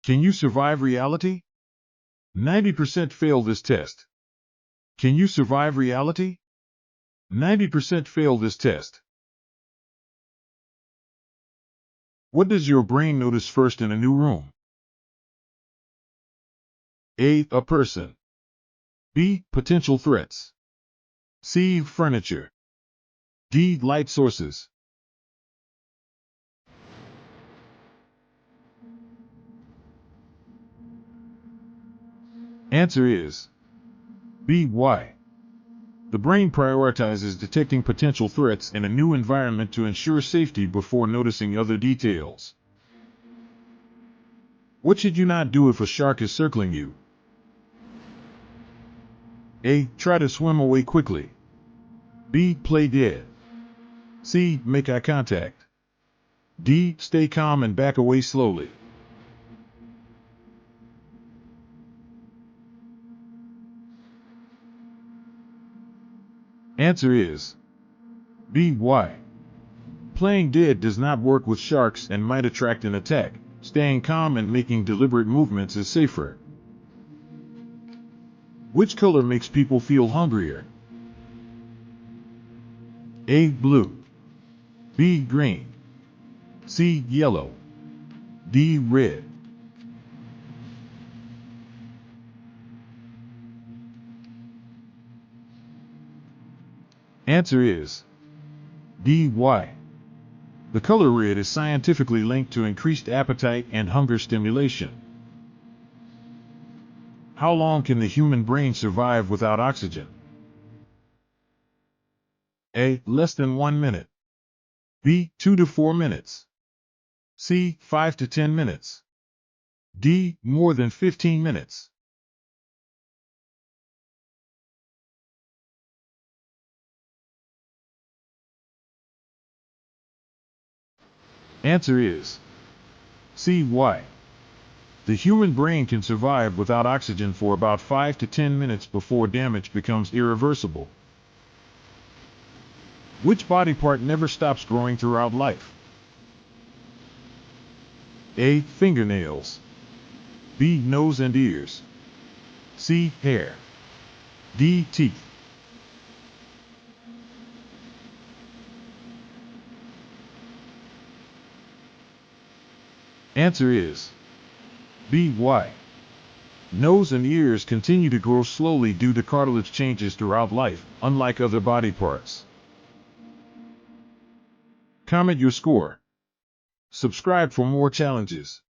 Can you survive reality? 90% fail this test. Can you survive reality? 90% fail this test. What does your brain notice first in a new room? A. A person. B. Potential threats. C. Furniture. D. Light sources. Answer is B. Why? The brain prioritizes detecting potential threats in a new environment to ensure safety before noticing other details. What should you not do if a shark is circling you? A. Try to swim away quickly. B. Play dead. C. Make eye contact. D. Stay calm and back away slowly. Answer is B. Why? Playing dead does not work with sharks and might attract an attack. Staying calm and making deliberate movements is safer. Which color makes people feel hungrier? A. Blue. B. Green. C. Yellow. D. Red. Answer is D. Why? The color red is scientifically linked to increased appetite and hunger stimulation. How long can the human brain survive without oxygen? A. Less than 1 minute. B. 2 to 4 minutes. C. 5 to 10 minutes. D. More than 15 minutes. Answer is C. Why? The human brain can survive without oxygen for about 5 to 10 minutes before damage becomes irreversible. Which body part never stops growing throughout life? A. Fingernails. B. Nose and ears. C. Hair. D. Teeth. Answer is B. Why? Nose and ears continue to grow slowly due to cartilage changes throughout life, unlike other body parts. Comment your score. Subscribe for more challenges.